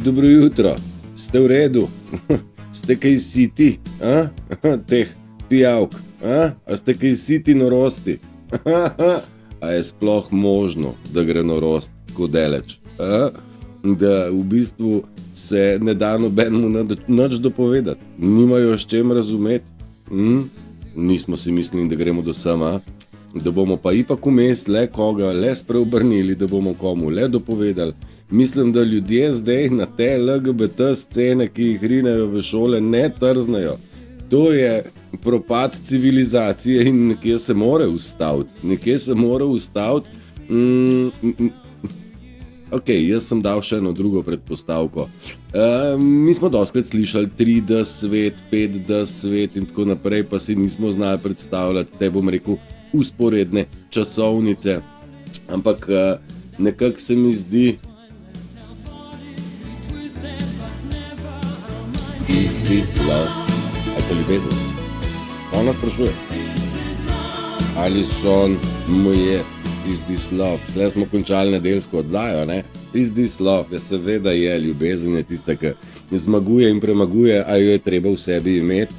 Dobro jutro, ste v redu? Ste kaj siti, teh pijavk, a ste kaj siti norosti? A je sploh možno, da gre norost tako daleč? Da v bistvu se ne da nobenemu nič dopovedati, nimajo s čem razumeti? Nismo si mislili, da gremo do sama, da bomo pa ipak vmes le koga le spreobrnili, da bomo komu le dopovedali. Mislim, da ljudje zdaj na te LGBT scene, ki jih rinejo v šole, ne trznajo. To je propad civilizacije in nekje se mora ustaviti. Ok, jaz sem dal še eno drugo predpostavko. Mi smo dostakrat slišali 3D svet, 5D svet in tako naprej, pa si nismo znali predstavljati, te bom rekel, usporedne časovnice. Ampak nekako se mi zdi, is this love? A to ljubezen? Ona sprašuje. Ali son moje? Is this love? Tle smo končali nedeljsko oddajo, ne? Is this love? Ja, seveda je, ljubezen je tista, ki zmaguje in premaguje, a jo je treba v sebi imeti.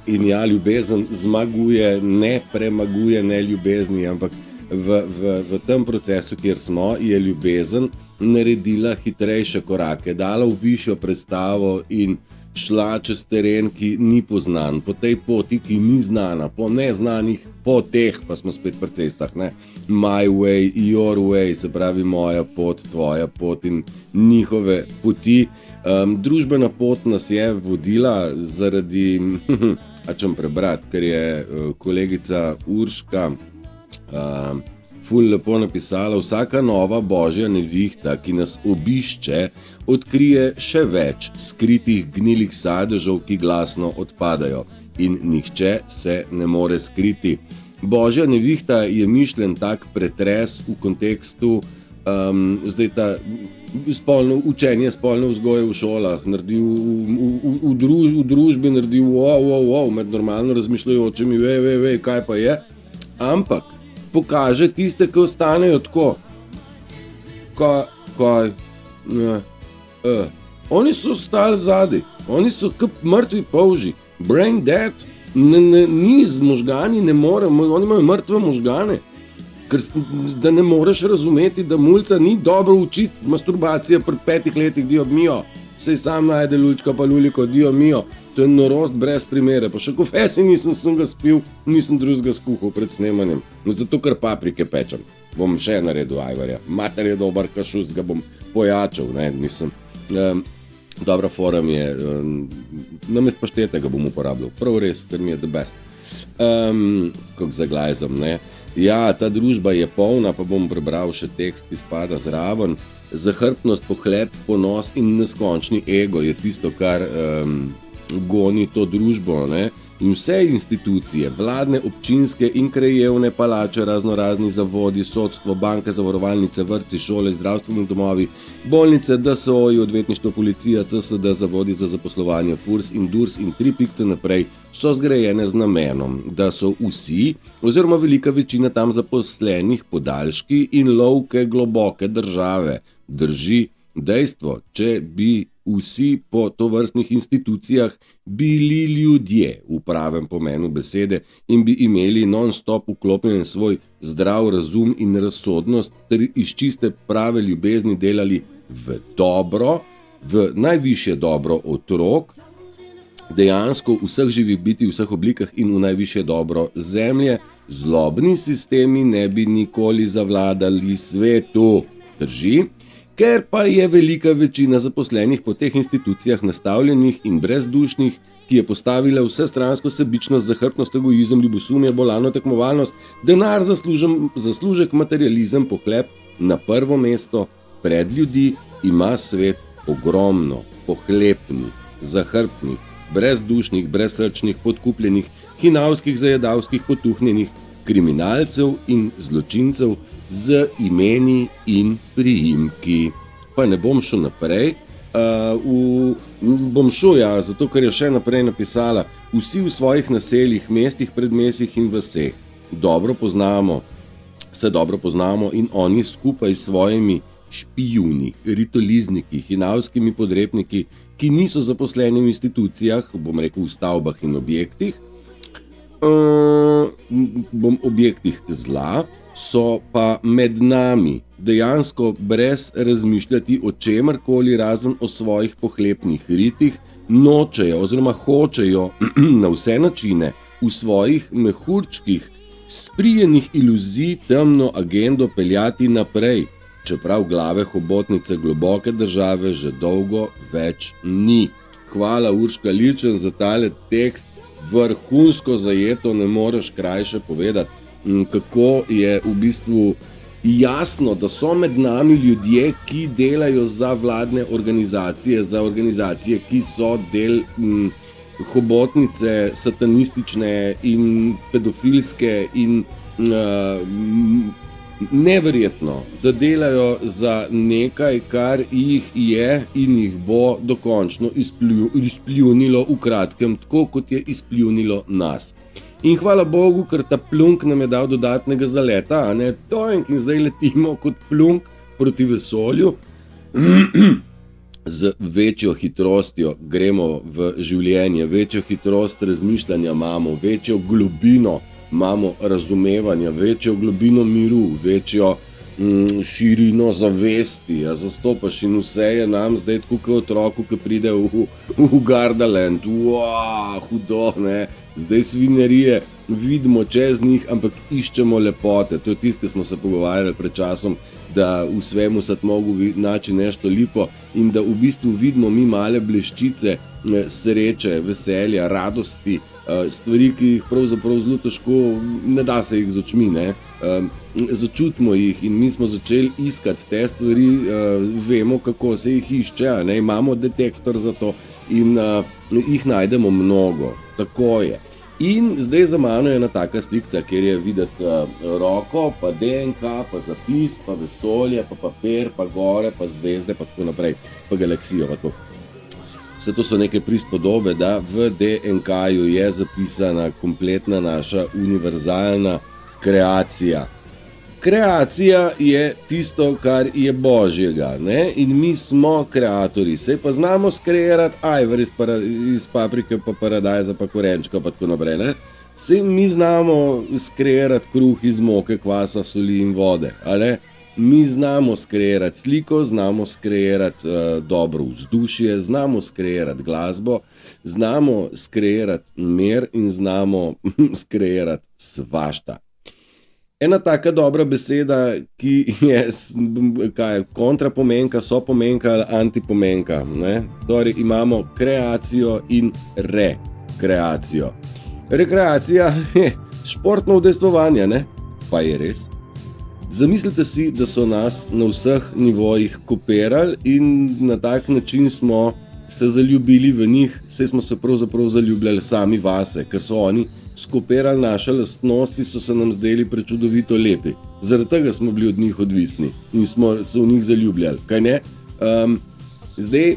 In ja, ljubezen zmaguje, ne premaguje, ne ljubezni, ampak v tem procesu, kjer smo, je ljubezen naredila hitrejše korake, dala v višjo predstavo in šla čez teren, ki ni poznan, po tej poti, ki ni znana, po neznanih poteh, pa smo spet pri cestah, ne? My way, your way, se pravi moja pot, tvoja pot in njihove poti. Družbena pot nas je vodila zaradi, čem prebrati, ker je kolegica Urška ful lepo napisala, vsaka nova božja nevihta, ki nas obišče, odkrije še več skritih gnilih sadežev, ki glasno odpadajo in nihče se ne more skriti. Božja nevihta je mišljen tak pretres v kontekstu, zdaj ta učenje spolne vzgoje v šolah, naredi v družbi, naredi med normalno razmišljajočimi, kaj pa je, ampak pokaže tiste, ki ostanejo tako. Kaj? Oni so ostali zadaj, oni so kot mrtvi polži, brain dead, ni z možgani, ne more, oni imajo mrtve možgane, ker da ne moreš razumeti, da mulca ni dobro učiti, masturbacija pri 5 letih, dio mio, sej sam najde lulčka pa luliko, dio mio. To je norost brez primere, pa še kofesi nisem ga spil, nisem drugega skuhal pred snemanjem. Zato, ker paprike pečem. Bom še naredil ajvarja. Mater je dober kašus, ga bom pojačal, ne, mislim. Dobra forum je, namest paštete ga bom uporabljal. Prav res, ker mi je the best. Kako zaglajzam, ne. Ja, ta družba je polna, pa bom prebral še tekst, ki spada zraven. Zahrbtnost, pohlep, ponos in neskončni ego je tisto, kar goni to družbo, ne? In vse institucije, vladne, občinske in krajevne palače, raznorazni zavodi, sodstvo, banke, zavarovalnice, vrtci, šole, zdravstveni domovi, bolnice, DSO-ji, odvetništvo, policija, CSD, zavodi za zaposlovanje, FURS in DURS in 3 pikce naprej so zgrajene z namenom, da so vsi oziroma velika večina tam zaposlenih podaljški in lovke globoke države. Drži dejstvo, če bi vsi po tovrstnih institucijah bili ljudje v pravem pomenu besede in bi imeli non-stop vklopljen svoj zdrav razum in razsodnost ter iz čiste prave ljubezni delali v dobro, v najvišje dobro otrok, dejansko vseh živih biti v vseh oblikah in v najvišje dobro zemlje, zlobni sistemi ne bi nikoli zavladali svetu. Drži? Ker pa je velika večina zaposlenih po teh institucijah nastavljenih in brezdušnih, ki je postavila vsestransko sebičnost, zahrbtnost, egoizem, ljubosumje, bolano tekmovalnost, denar, zaslužek, materializem, pohlep na prvo mesto pred ljudi, ima svet ogromno pohlepnih, zahrbtnih, brezdušnih, brezsrčnih, podkupljenih, hinavskih, zajedavskih, potuhnjenih, kriminalcev in zločincev z imeni in priimki. Pa ne bom šel naprej, bom šel, zato ker je še naprej napisala, vsi v svojih naseljih, mestih, predmestjih in vaseh se dobro poznamo in oni skupaj s svojimi špijuni, ritolizniki, hinavskimi podrepniki, ki niso zaposleni v institucijah, bom rekel v stavbah in objektih, objektih zla, so pa med nami dejansko brez razmišljati o čemerkoli razen o svojih pohlepnih ritih, nočejo oziroma hočejo na vse načine v svojih mehurčkih sprijenih iluzij temno agendo peljati naprej, čeprav glave hobotnice globoke države že dolgo več ni. Hvala Urška Ličen za tale tekst, vrhunsko zajeto, ne moreš krajše povedati, kako je v bistvu jasno, da so med nami ljudje, ki delajo za vladne organizacije, za organizacije, ki so del hobotnice satanistične in pedofilske in neverjetno, da delajo za nekaj, kar jih je in jih bo dokončno izpljunilo v kratkem, tako kot je izpljunilo nas. In hvala Bogu, ker ta plunk nam je dal dodatnega zaleta, a ne, tojenk, in zdaj letimo kot plunk proti vesolju, z večjo hitrostjo gremo v življenje, večjo hitrost razmišljanja imamo, večjo globino imamo razumevanja, večjo globino miru, večjo širino zavesti, a zastopaš in vse je nam zdaj tako kot otroku, ki pride v Gardaland, hudo, ne, zdaj svinjarije vidimo čez njih, ampak iščemo lepote, to je tisto, ki smo se pogovarjali pred časom, da v svemu sad mogu naći nešto lipo in da v bistvu vidimo mi male bleščice sreče, veselja, radosti, stvari, ki jih pravzaprav zelo težko, ne da se jih z očmi, ne, začutimo jih in mi smo začeli iskati te stvari, vemo, kako se jih išče, ne, imamo detektor za to in jih najdemo mnogo, tako je. In zdaj za mano je ena taka slikca, kjer je videti roko, pa DNK, pa zapis, pa vesolje, pa papir, pa gore, pa zvezde, pa tako naprej, pa galaksijo, pa to. Vse to so neke prispodobe, da v DNK-ju je zapisana kompletna naša univerzalna kreacija. Kreacija je tisto, kar je božjega, ne? In mi smo kreatori, sej pa znamo skreirati ajvar iz paprike, pa paradajza, pa korenčka, pa tako naprej, ne? Sej mi znamo skreirati kruh iz moke, kvasa, soli in vode, ali? Mi znamo skreirati sliko, znamo skreirati dobro vzdušje, znamo skreirati glasbo, znamo skreirati mir in znamo skreirati svašta. Ena taka dobra beseda, ki je kontrapomenka, sopomenka ali antipomenka, ne? Torej imamo kreacijo in rekreacijo. Rekreacija je športno udejstvovanje, ne? Pa je res. Zamislite si, da so nas na vseh nivojih kopirali in na tak način smo se zaljubili v njih, saj smo se pravzaprav zaljubljali sami vase, ker so oni skopirali naše lastnosti, so se nam zdeli prečudovito lepi. Zaradi tega smo bili od njih odvisni in smo se v njih zaljubljali, kaj ne? Zdaj,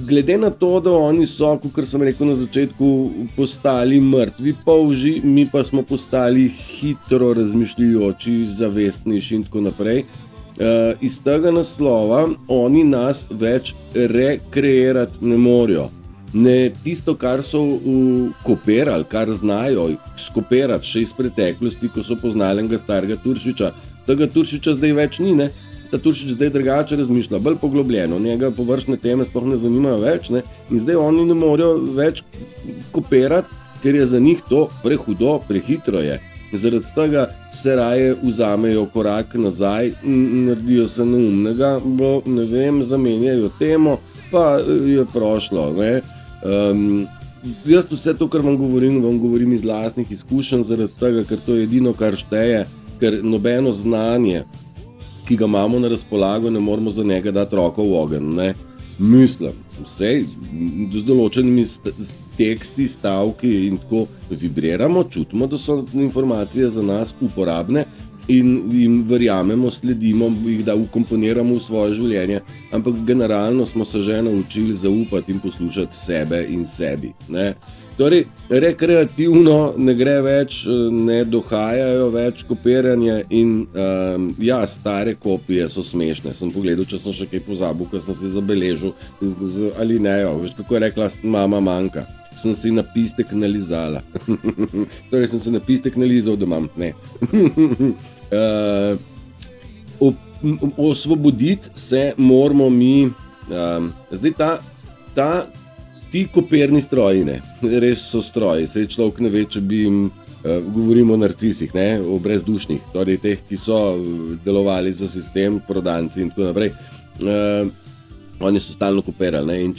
glede na to, da oni so, kot sem rekel na začetku, postali mrtvi polži, mi pa smo postali hitro razmišljujoči, zavestnejši in tako naprej, iz tega naslova oni nas več rekreirati ne morejo. Ne tisto, kar so kopirali, kar znajo skopirati še iz preteklosti, ko so poznali enega starega Turšiča. Tega Turšiča zdaj več ni, ne? Ta Turšič zdaj drugače razmišlja, bolj poglobljeno, njega površne teme sploh ne zanimajo več, ne? In zdaj oni ne morejo več kopirati, ker je za njih to prehudo, prehitro je. Zaradi tega se raje vzamejo korak nazaj, naredijo se neumnega, bo, ne vem, zamenjajo temo, pa je prošlo, ne? Jaz vse to, kar vam govorim iz lastnih izkušenj, zaradi tega, ker to je edino, kar šteje, ker nobeno znanje, ki ga imamo na razpolago, ne moramo za njega dati roko v ogenj, ne? Mislim, vsej, z določenimi teksti, stavki in tako vibriramo, čutimo, da so informacije za nas uporabne in jim verjamemo, sledimo, jih da ukomponiramo v svoje življenje, ampak generalno smo se že naučili zaupati in poslušati sebe in sebi, ne? Torej, rekreativno ne gre več, ne dohajajo več kopiranje in stare kopije so smešne. Sem pogledal, če sem še kaj pozabil, ker sem si zabeležil ali ne, veš kako je rekla mama manjka. Sem si napistek nalizala. Torej, sem se napistek nalizal doma, ne. Osvoboditi se moramo mi, zdaj ti kopirni stroji, ne, res so stroji, saj človek ne ve, če bi jim, govorimo o narcisih, ne, o brezdušnih, torej teh, ki so delovali za sistem, prodanci in tako naprej, oni so stalno kopirali, ne, in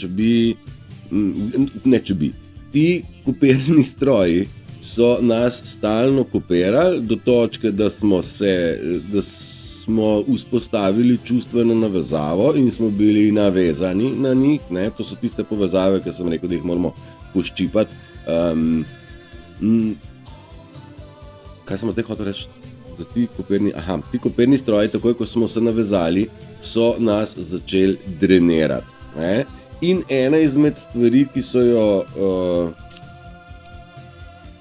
ti kopirni stroji so nas stalno kopirali do točke, da smo vzpostavili čustveno navezavo in smo bili navezani na njih, ne? To so tiste povezave, ki sem rekel, da jih moramo poščipati. Kaj sem zdaj hotel reči? Ti kopirni stroji, takoj ko smo se navezali, so nas začeli drenirati, ne? In ena izmed stvari, ki so jo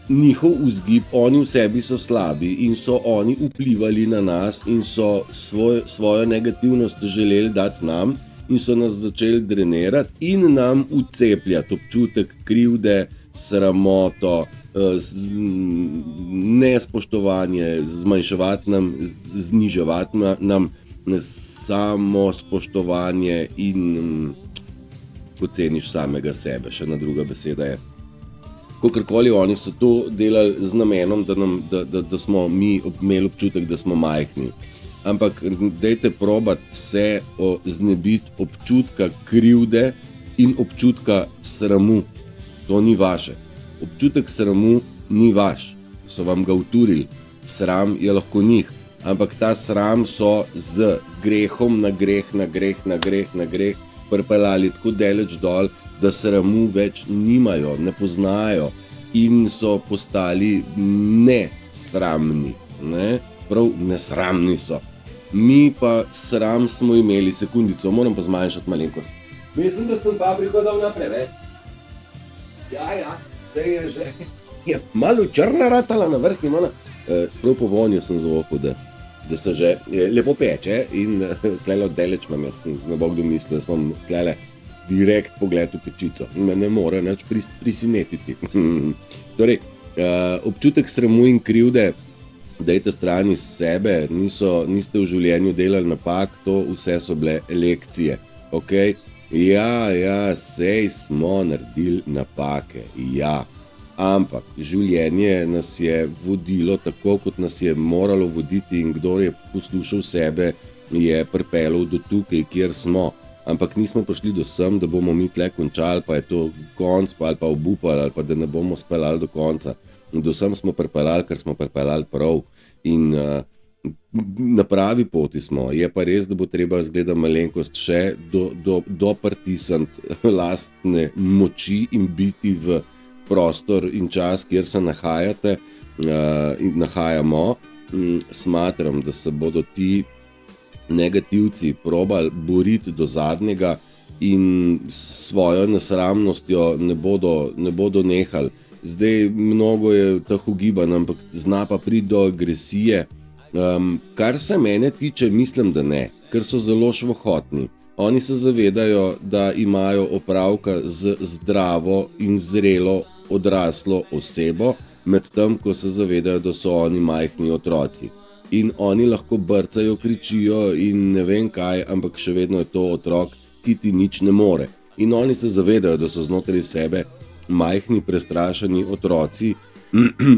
njihov vzgib, oni v sebi so slabi in so oni vplivali na nas in so svojo negativnost želeli dati nam in so nas začeli drenirati in nam vcepljati občutek krivde, sramoto, nespoštovanje, zmanjševati nam, zniževati nam samo spoštovanje in poceniš samega sebe, še ena druga beseda je. Kakorkoli oni so to delali z namenom, da smo mi imeli občutek, da smo majhni. Ampak dajte probati se znebiti občutka krivde in občutka sramu. To ni vaše. Občutek sramu ni vaš. So vam ga uturili. Sram je lahko njih. Ampak ta sram so z grehom na greh pripeljali tako daleč dol, da sramu več nimajo, ne poznajo in so postali nesramni. Ne? Prav nesramni so. Mi pa sram smo imeli, sekundico, moram pa zmanjšati malenkost. Mislim, da sem papriko dal naprej. Ja, se je že malo črna ratala na vrh in ona. Prav po vonju sem zvokal, da se že lepo peče in tlele oddaleč imam jaz, ne bo kdo misli, da smo tlele direkt pogled v pečico. Me ne more nič prisinetiti. Torej, občutek sramu in krivde, dajte strani sebe, niste v življenju delali napak, to vse so bile lekcije. Okay? Ja, sej smo naredili napake, ja. Ampak življenje nas je vodilo tako, kot nas je moralo voditi in kdo je poslušal sebe, je pripeljal do tukaj, kjer smo. Ampak nismo prišli do sem, da bomo mi tle končali, pa je to konc, ali pa obupali, ali pa da ne bomo speljali do konca. Do sem smo pripeljali, ker smo pripeljali prav. In na pravi poti smo. Je pa res, da bo treba zgleda malenkost še dopritisniti lastne moči in biti v prostor in čas, kjer se nahajate in nahajamo. Smatram, da se bodo ti negativci probali boriti do zadnjega in s svojo nesramnostjo ne bodo nehali. Zdaj mnogo je teh ugibanj, ampak zna pa priti do agresije. Kar se mene tiče, mislim, da ne, ker so zelo švohotni. Oni se zavedajo, da imajo opravka z zdravo in zrelo odraslo osebo, medtem ko se zavedajo, da so oni majhni otroci. In oni lahko brcajo, kričijo in ne vem kaj, ampak še vedno je to otrok, ki ti nič ne more. In oni se zavedajo, da so znotraj sebe majhni, prestrašeni otroci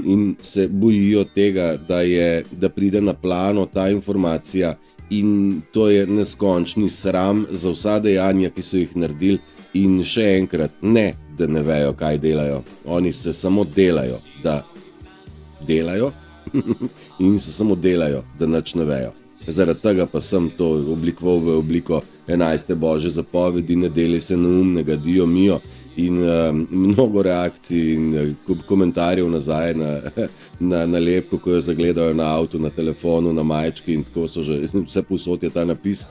in se bojijo tega, da pride na plano ta informacija in to je neskončni sram za vsa dejanja, ki so jih naredili. In še enkrat, ne, da ne vejo, kaj delajo. Oni se samo delajo, da delajo in se samo delajo, da nič ne vejo. Zaradi tega pa sem to oblikoval v obliko 11. Božje zapovedi, ne delaj se neumnega, dio mio. In mnogo reakcij in komentarjev nazaj na nalepko, ko jo zagledajo na avtu, na telefonu, na majčki in tako so že, vse povsod je ta napis.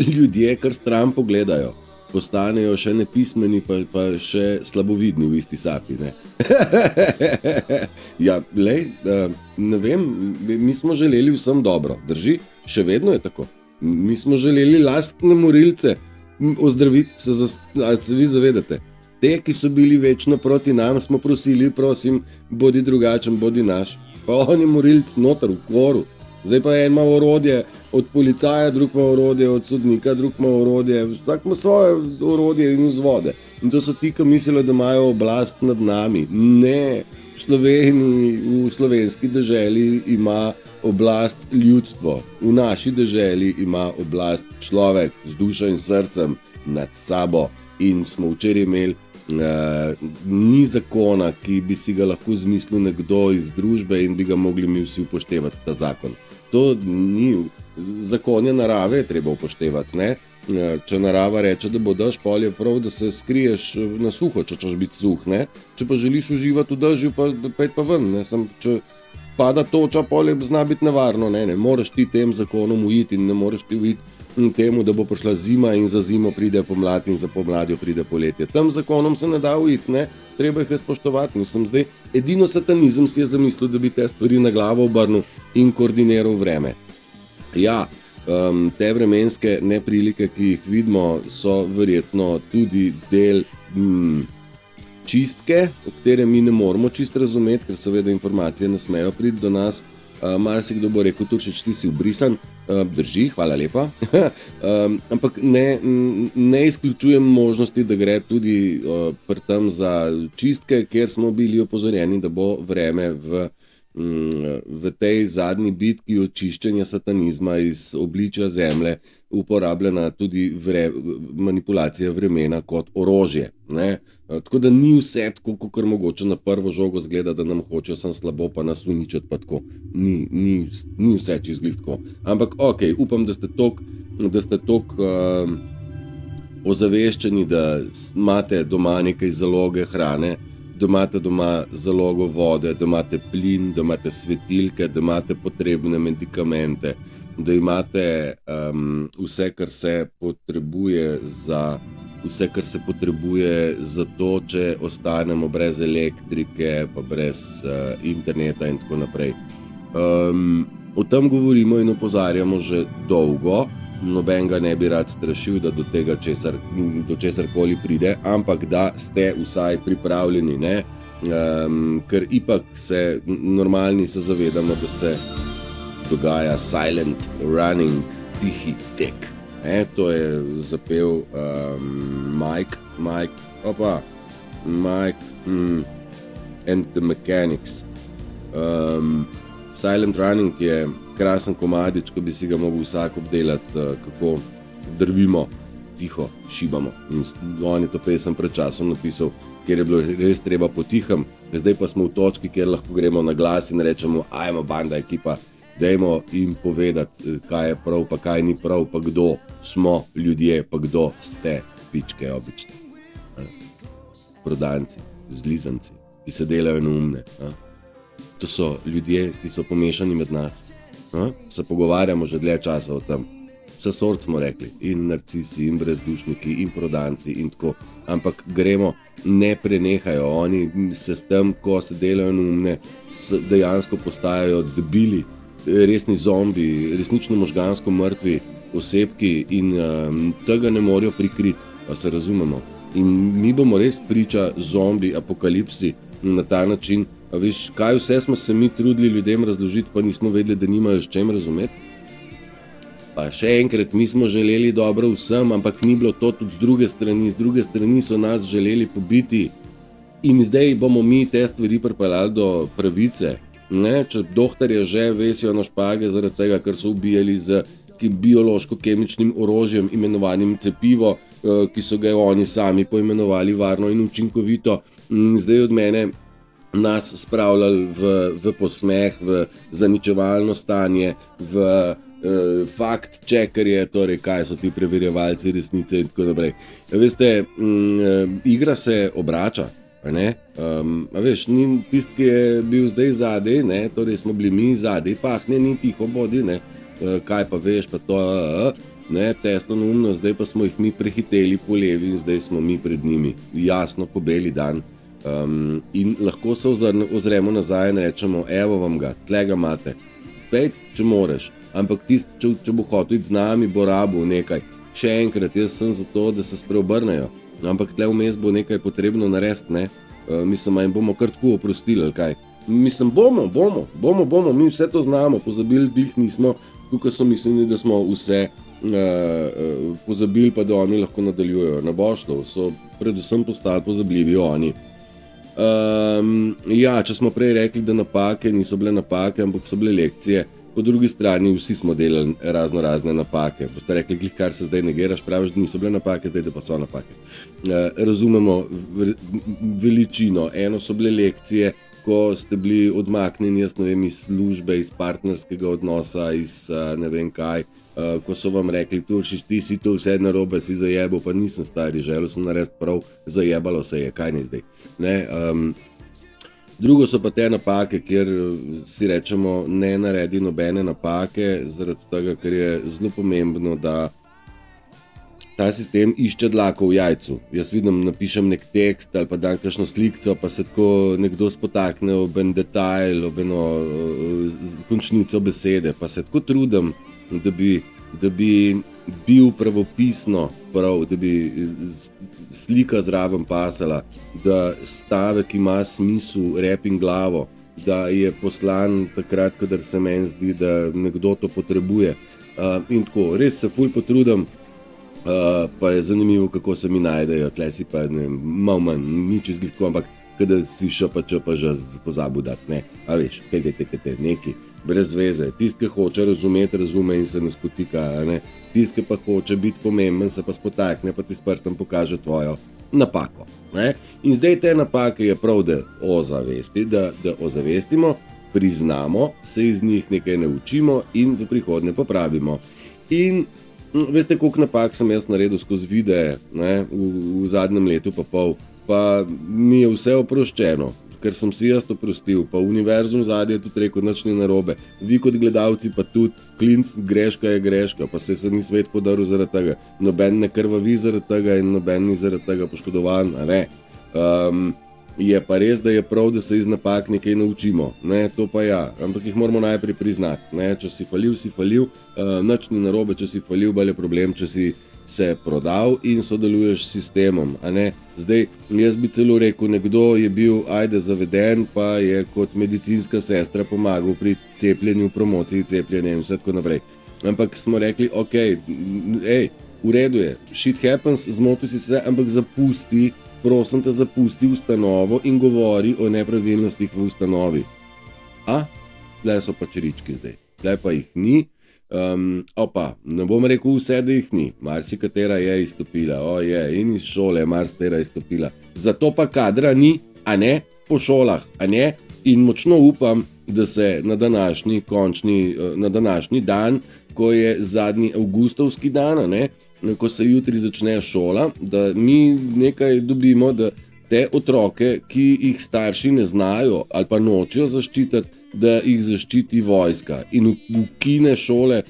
Ljudje kar stran pogledajo. postanejo še nepismeni, pa še slabovidni v isti sapi, ne. Ja, lej, ne vem, mi smo želeli vsem dobro, drži? Še vedno je tako. Mi smo želeli lastne morilce ozdraviti, a se vi zavedate? Te, ki so bili večno proti nam, smo prosili, prosim, bodi drugačen, bodi naš. Pa on je morilc noter v kvoru. Zdaj pa en ima orodje od policaja, drug ima orodje od sodnika, drug ima orodje, vsak ima svoje orodje in vzvode. In to so ti, ki mislijo, da imajo oblast nad nami. Ne, v Sloveniji, v slovenski deželi ima oblast ljudstvo. V naši deželi ima oblast človek z dušo in srcem nad sabo. In smo včeraj imeli, ni zakona, ki bi si ga lahko zmislil nekdo iz družbe in bi ga mogli mi vsi upoštevati, ta zakon. To ni, zakonje narave je treba upoštevati, ne? Če narava reče, da bo dež, pol je prav, da se skriješ na suho, če češ biti suh, ne? Če pa želiš uživati v dežju, pa pejt pa ven, ne? Če pada toča, pol je zna biti nevarno, ne? Ne moreš ti tem zakonom ujiti in ne moreš ti ujiti temu, da bo prišla zima in za zimo pride pomlad in za pomladjo pride poletje. Tem zakonom se ne da ujiti, ne? Treba jih je spoštovati. Mislim, zdaj, edino satanizem si je zamislil, da bi te stvari na glavo obrnil in koordiniral vreme. Ja, te vremenske neprilike, ki jih vidimo, so verjetno tudi del čistke, o katere mi ne moramo čisto razumeti, ker seveda informacije ne smejo priti do nas. Marsikdo bo rekel, Turšič, ti si ubrisan, drži, hvala lepa, ampak ne izključujem možnosti, da gre tudi pri tem za čistke, ker smo bili opozorjeni, da bo vreme v tej zadnji bitki očiščenja satanizma iz obličja zemlje uporabljena tudi manipulacija vremena kot orožje, ne? Tako da ni vse tako, kakor mogoče na prvo žogo zgleda, da nam hočejo sem slabo pa nas uničiti pa tako. Ni vse čizglih tako. Ampak ok, upam, da ste toliko ozaveščeni, da imate doma nekaj zaloge hrane, da imate doma zalogo vode, da imate plin, da imate svetilke, da imate potrebne medikamente, da imate vse, kar se potrebuje za to, če ostanemo brez elektrike, pa brez interneta in tako naprej. O tem govorimo in opozarjamo že dolgo. Noben ga ne bi rad strašil, da do tega do česarkoli pride, ampak da ste vsaj pripravljeni, ne? Ker ipak se normalni se zavedamo, da se dogaja silent running, tihi tek. To je zapel Mike and the Mechanics. Silent running je krasen komadič, ko bi si ga mogel vsak obdelati, kako drvimo, tiho, šibamo. In on je to pesem pred časom napisal, kjer je bilo res treba potihem, zdaj pa smo v točki, kjer lahko gremo na glas in rečemo, ajmo banda ekipa, dajmo jim povedati, kaj je prav, pa kaj ni prav, pa kdo smo ljudje, pa kdo ste pičke obične. Prodanci, zlizanci, ki se delajo neumne. To so ljudje, ki so pomešani med nas. Se pogovarjamo že dlje časa o tem. Vse sort smo rekli, in narcisi, in brezdušniki, in prodanci, in tako. Ampak gremo, ne prenehajo. Oni se s tem, ko se delajo neumne, dejansko postajajo debili, resni zombi, resnično možgansko mrtvi osebki in tega ne morejo prikriti, pa se razumemo. In mi bomo res priča zombi apokalipsi na ta način. A veš, kaj vse smo se mi trudili ljudem razložiti, pa nismo vedeli, da nimajo s čem razumeti? Pa še enkrat, mi smo želeli dobro vsem, ampak ni bilo to tudi z druge strani so nas želeli pobiti. In zdaj bomo mi te stvari pripeljali do pravice. Ne? Če dohtarje že vesijo na špage zaradi tega, ker so ubijali z biološko-kemičnim orožjem imenovanim cepivo, ki so ga oni sami poimenovali varno in učinkovito. Zdaj od mene nas spravljali v posmeh, v zaničevalno stanje, v fakt checkerje, torej kaj so ti preverjevalci resnice in tako naprej. Veste, igra se obrača, ne? A veš, ni tisti, ki je bil zdaj zadej, ne? Torej smo bili mi zadej, ni tiho bodi, ne? Kaj pa veš, pa to, ne, tesno neumno, zdaj pa smo jih mi prehiteli po levi in zdaj smo mi pred njimi, jasno ko beli dan. In lahko se ozremo nazaj in rečemo, evo vam ga, tle ga imate, pejt, če moreš, ampak tist, če bo hotel iti z nami, bo rabil nekaj. Še enkrat, jaz sem za to, da se spreobrnejo, ampak tle vmes bo nekaj potrebno narediti, ne? Mislim, in bomo kar tako oprostili, ali kaj? Mislim, bomo, mi vse to znamo, pozabili glih nismo, tukaj so mislili, da smo vse pozabili, pa da oni lahko nadaljujejo. Na boštov so predvsem postali pozabljivi oni. Ja, če smo prej rekli, da napake niso bile napake, ampak so bile lekcije, po drugi strani vsi smo delali razne napake. Boste rekli, glih kar se zdaj negiraš, praviš, da niso bile napake, zdaj da pa so napake. Razumemo veličino. Eno so bile lekcije, ko ste bili odmaknjeni, jaz ne vem, iz službe, iz partnerskega odnosa, iz ne vem kaj, ko so vam rekli, Turšič, ti si to vse narobe, si zajebal, pa nisem stari, želel sem narediti prav, zajebalo se je, kaj ne zdaj. Ne, drugo so pa te napake, kjer si rečemo, ne naredi nobene napake, zaradi tega, ker je zelo pomembno, da ta sistem išče dlako v jajcu. Jaz vidim, napišem nek tekst ali pa dam kakšno slikco, pa se tako nekdo spotakne ob en detajl, ob eno končnico besede, pa se tako trudim, da bi bil pravopisno prav, da bi slika zraven pasala, da stavek ima smisel, rep in glavo, da je poslan takrat, kadar se meni zdi, da nekdo to potrebuje. In tako, res se ful potrudim, pa je zanimivo, kako se mi najdejo, tle si pa malo manj, nič izgled, ampak kada si še pa že pozabil dati, ne, a veš, neki, brez veze, tist, ki hoče razumeti, razume in se ne spotika, ne, tist, ki pa hoče biti pomemben, se pa spotakne, pa ti s prstem pokaže tvojo napako, ne, in zdaj te napake je prav, da ozavestimo, priznamo, se iz njih nekaj naučimo in v prihodnje popravimo. In veste, koliko napak sem jaz naredil skozi videe, ne, v zadnjem letu pa pol, pa mi je vse oproščeno, ker sem si jaz oprostil, pa univerzum zadnje je tudi rekel, nič ni narobe, vi kot gledalci pa tudi, klinc, greška je greška, pa se ni svet podaril zaradi tega, noben ne krvavi zaradi tega in noben ni zaradi tega poškodovan, a ne. Je pa res, da je prav, da se iz napak nekaj naučimo, ne, to pa ja, ampak jih moramo najprej priznati, ne, če si falil, nič ni narobe, če si falil, bolj je problem, če si se prodal in sodeluješ s sistemom, a ne. Zdaj, jaz bi celo rekel, nekdo je bil, zaveden, pa je kot medicinska sestra pomagal pri cepljenju, promociji cepljenja in vse tako naprej. Ampak smo rekli, ok, v redu je, shit happens, zmotil si se, ampak zapusti, prosim te, zapusti ustanovo in govori o nepravilnostih v ustanovi. Tle so pa čerički zdaj, tle pa jih ni. Ne bom rekel vse, da jih ni, marsikatera je izstopila, in iz šole je marsikatera izstopila, zato pa kadra ni, a ne, po šolah, a ne, in močno upam, da se na današnji dan, ko je zadnji avgustovski dan, a ne, ko se jutri začne šola, da mi nekaj dobimo, da te otroke, ki jih starši ne znajo ali pa nočejo zaščititi, da jih zaščiti vojska in ukine šole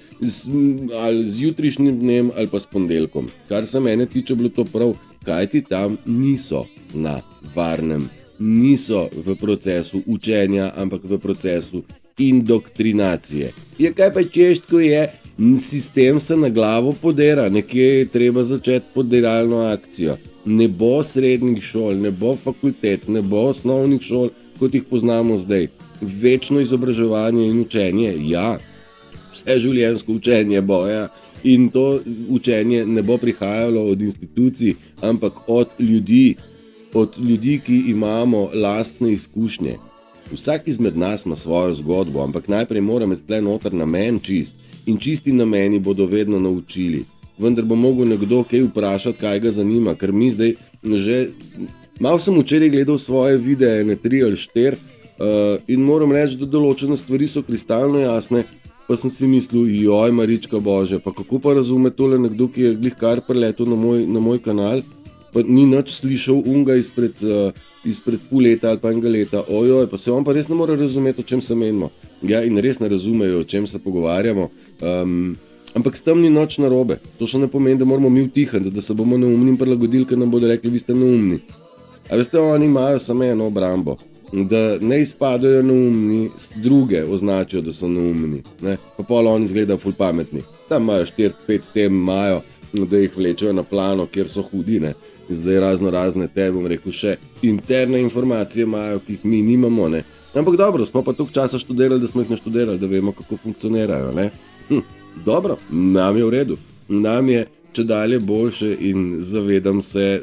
ali z jutrišnjim dnem ali pa s ponedeljkom. Kar se mene tiče, bilo to prav, kajti tam niso na varnem, niso v procesu učenja, ampak v procesu indoktrinacije. Je kaj pa češ, ko je, sistem se na glavo podera, nekje je treba začeti podiralno akcijo. Ne bo srednjih šol, ne bo fakultet, ne bo osnovnih šol, kot jih poznamo zdaj. Večno izobraževanje in učenje, ja, vse življenjsko učenje bo, ja. In to učenje ne bo prihajalo od institucij, ampak od ljudi, ki imamo lastne izkušnje. Vsak izmed nas ima svojo zgodbo, ampak najprej mora imeti tle noter namen čist. In čisti nameni bodo vedno naučili. Vendar bo mogel nekdo kaj vprašati, kaj ga zanima, ker mi zdaj že... Malo sem včeraj gledal svoje videe, 3 ali 4, in moram reči, da določene stvari so kristalno jasne, pa sem si mislil, joj, Marička Božja, pa kako pa razume tole nekdo, ki je glih kar preletel na moj kanal, pa ni nič slišal unga izpred pol leta ali pa enega leta, pa se on pa res ne more razumeti, o čem se menimo. Ja, in res ne razumejo, o čem se pogovarjamo. Ampak s tem ni nič narobe. To še ne pomeni, da moramo mi utihniti, da se bomo neumnim prilagodili, ker nam bodo rekli, vi ste neumni. A veste, oni imajo samo eno obrambo. Da ne izpadajo neumni, druge označijo, da so neumni. Ne? Pa pol oni izgledajo ful pametni. Tam imajo 4-5 tem imajo, da jih vlečejo na plano, kjer so hudi. Ne? Zdaj razne te, bom rekel, še interne informacije imajo, ki jih mi nimamo. Ne? Ampak dobro, smo pa toliko časa študirali, da smo jih naštudirali, da vemo, kako funkcionirajo. Ne? Dobro, nam je v redu. Nam je čedalje boljše in zavedam se,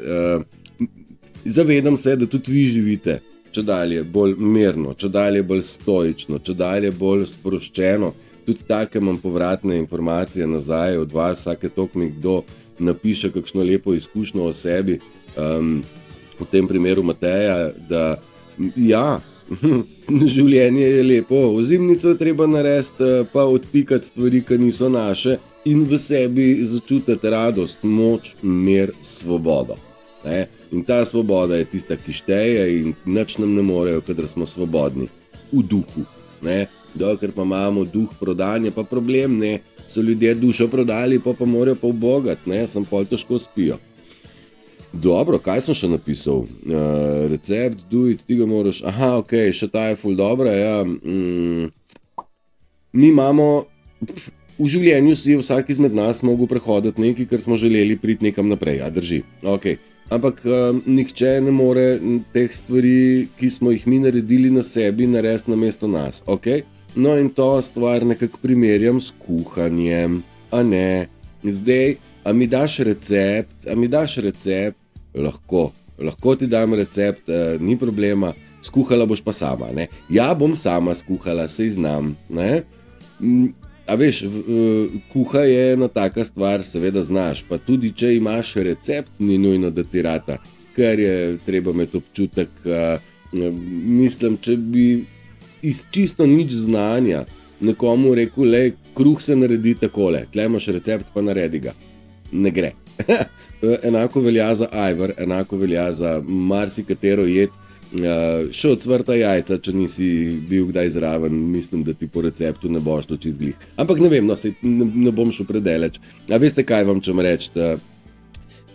da tudi vi živite čedalje bolj mirno, čedalje bolj stoično, čedalje bolj sproščeno. Tudi take imam povratne informacije nazaj od vas, vsake toliko mi kdo napiše kakšno lepo izkušnjo o sebi, v tem primeru Mateja, da ja, življenje je lepo, ozimnico je treba narediti, pa odpikati stvari, ki niso naše in v sebi začutiti radost, moč, mir, svobodo. Ne? In ta svoboda je tista, ki šteje in nič nam ne morejo, kadar smo svobodni v duhu. Ne? Dokler pa imamo duh prodanja, pa problem ne, so ljudje dušo prodali, pa morajo pa ubogati, ne, sem pol težko spijo. Dobro, kaj sem še napisal? Recept, do it, ti ga moraš, ok, še ta je ful dobra, ja. Mi imamo, v življenju si je vsak izmed nas mogel prehoditi nekaj, ker smo želeli priti nekam naprej, a drži, ok. Ampak nihče ne more teh stvari, ki smo jih mi naredili na sebi, narediti namesto nas, ok? No in to stvar nekako primerjam s kuhanjem, a ne? Zdaj, a mi daš recept? Lahko ti dam recept, ni problema, skuhala boš pa sama, ne? Ja, bom sama skuhala, sej znam, ne? A veš, kuha je ena taka stvar, seveda znaš, pa tudi če imaš recept, ni nujno, da ti rata, ker je treba imeti občutek, mislim, če bi iz čisto nič znanja nekomu rekel, le, kruh se naredi takole, tle imaš recept, pa naredi ga. Ne gre. Enako velja za ajvar, enako velja za marsikatero jed, še ocvrta jajca, če nisi bil kdaj zraven, mislim, da ti po receptu ne boš to čist glih. Ampak ne vem, no, ne bom šel predaleč. A veste, kaj vam čem reči?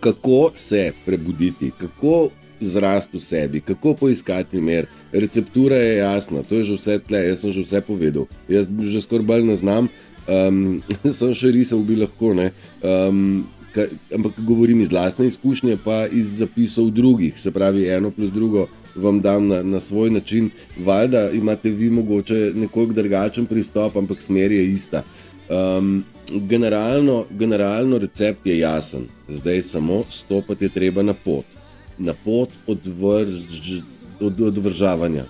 Kako se prebuditi, kako zrasti v sebi, kako poiskati mir. Receptura je jasna, to je že vse tle, jaz sem že vse povedal. Jaz že skoraj bolj ne znam, sem še risal bi lahko, ne. Ampak govorim iz lastne izkušnje, pa iz zapisov drugih, se pravi 1+2 vam dam na svoj način. Valjda imate vi mogoče nekoliko drugačen pristop, ampak smer je ista. Generalno recept je jasen, zdaj samo stopati je treba na pot. Na pot odvržavanja.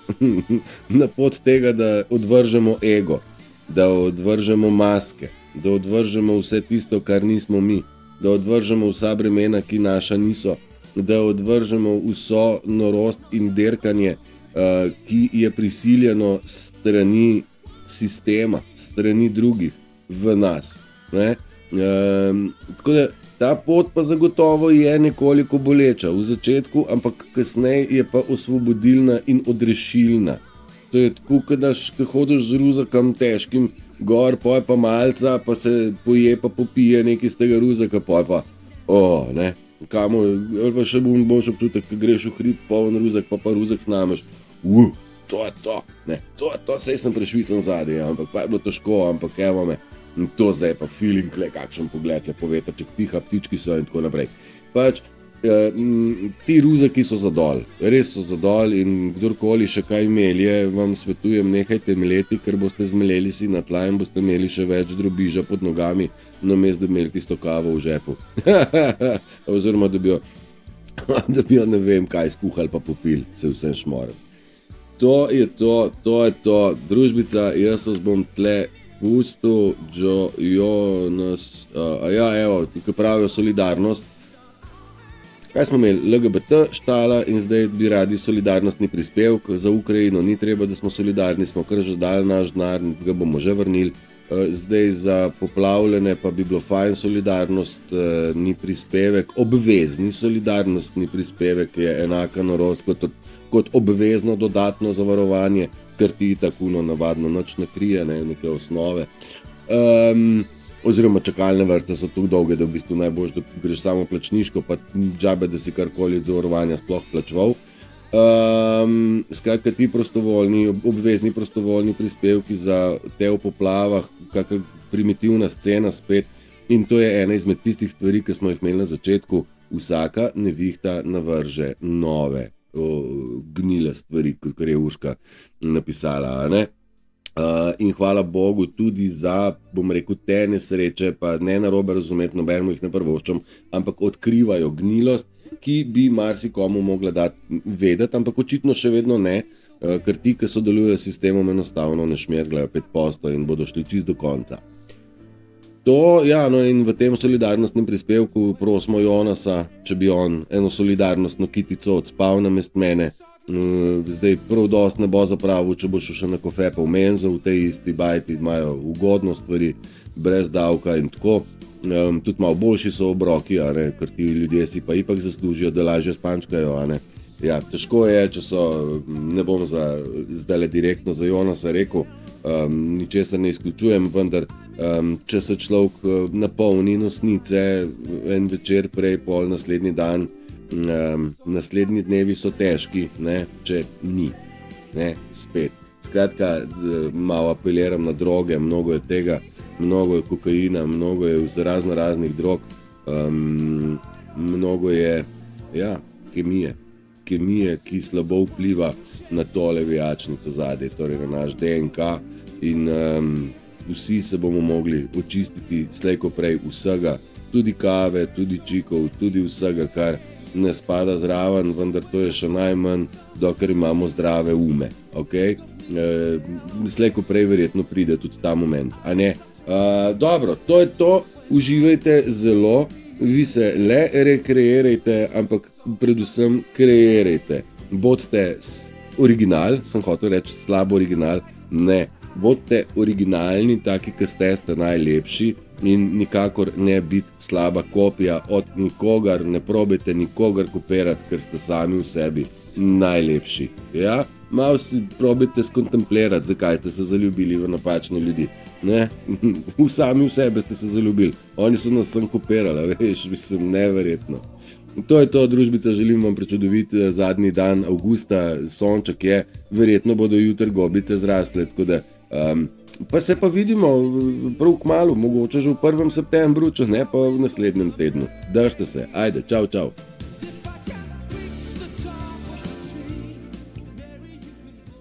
Na pot tega, da odvržemo ego, da odvržemo maske, da odvržemo vse tisto, kar nismo mi, da odvržemo vsa bremena, ki naša niso, da odvržemo vso norost in derkanje, ki je prisiljeno strani sistema, strani drugih v nas. Ne? Tako da ta pot pa zagotovo je nekoliko boleča v začetku, ampak kasneje je pa osvobodilna in odrešilna. To je tako, ko hodiš z ruzakom težkim gor, poj pa malca, pa se poje pa popije nekaj z tega ruzaka, poj pa, ne, kamo, ali pa še boš občutek, ko greš v hrib, poln ruzak, pa ruzak snameš, to je to, ne, to sej sem prešvican zadnji, ampak pa je bilo težko, ampak evo me, to zdaj je pa feeling, kakšen pogled, lepo vetrček piha, ptički so in tako naprej. Pač, ti ruzaki so zadol, res so zadol in kdorkoli še kaj melje, vam svetujem, nehajte meleti, ker boste zmeleli si na tla in boste imeli še več drobiža pod nogami, namesto da imeli tisto kavo v žepu. Oziroma, da bi jo ne vem kaj skuhali pa popili, se vsem šmorem. To je to, družbica, jaz vas bom tle pustil, Jonas, ki pravijo solidarnost. Kaj smo imeli? LGBT štala in zdaj bi radi solidarnostni prispevek za Ukrajino. Ni treba, da smo solidarni, smo kar že dali naš denar, ga bomo že vrnili. Zdaj za poplavljene pa bi bilo fajn solidarnostni prispevek. Obvezni solidarnostni prispevek je enaka norost kot obvezno dodatno zavarovanje, ker ti tako navadno nič ne krije, neke osnove. oziroma čakalne vrste so tako dolge, da v bistvu najboljš, da greš samo plačniško, pa džabe, da si karkoli od zavarovanja sploh plačeval. Skratka, ti obvezni prostovoljni prispevki za te v poplavah, kakšna primitivna scena spet, in to je ena izmed tistih stvari, ki smo jih imeli na začetku. Vsaka nevihta navrže nove gnile stvari, kot je Urška napisala, a ne? In hvala Bogu tudi za, bom rekel, te nesreče, pa ne narobe razumeti, nobenemu jih ne prvoščam, ampak odkrivajo gnilost, ki bi marsikomu mogla dati vedeti, ampak očitno še vedno ne, ker ti, ki sodelujejo s sistemom, enostavno ne šmergljajo 5% in bodo šli čist do konca. To, ja, no, in v tem solidarnostnem prispevku prosimo Jonasa, če bi on eno solidarnostno kitico odspal namest mene. Zdaj prav dost ne bo zapravil, če boš še na kofe pa v menzo, v tej isti bajti imajo ugodno stvari, brez davka in tako. Tudi malo boljši so obroki, a ne, ker ti ljudje si pa ipak zaslužijo, da lažje spančkajo, a ne. Ja, težko je, če so, ne bom zdajle direktno za Jonasa rekel, ničesar ne izključujem, vendar če se človek napolni nosnice en večer prej, pol naslednji dan, naslednji dnevi so težki, ne, če ni, ne, spet. Skratka, malo apeliram na droge, mnogo je tega, mnogo je kokaina, mnogo je raznih drog, mnogo je, ja, kemije, ki slabo vpliva na tole vijačnico zadaj, torej na naš DNK, in vsi se bomo mogli očistiti slejko prej vsega, tudi kave, tudi čikov, tudi vsega, kar ne spada zraven, vendar to je še najmanj, dokler imamo zdrave ume, ok? Slejko prej verjetno pride tudi ta moment, a ne? Dobro, to je to, uživajte zelo, vi se le rekreirajte, ampak predvsem kreirajte. Bodite original, sem hotel reči slabo original, ne, bodite originalni, taki, ki ste najlepši, in nikakor ne biti slaba kopija od nikogar, ne probajte nikogar kopirati, ker ste sami v sebi najlepši. Ja? Malo si probajte skontemplirati, zakaj ste se zaljubili v napačne ljudi. Ne? Sami v sebe ste se zaljubili, oni so nas sem kopirali, veš, mislim, neverjetno. To je to, družbica, želim vam prečudovit zadnji dan avgusta, sonček je, verjetno bodo jutri gobice zrastle, tako da pa se pa vidimo prav kmalu, mogoče že v 1. septembru, če ne pa v naslednjem tednu. Držite se, ajde, čau, čau.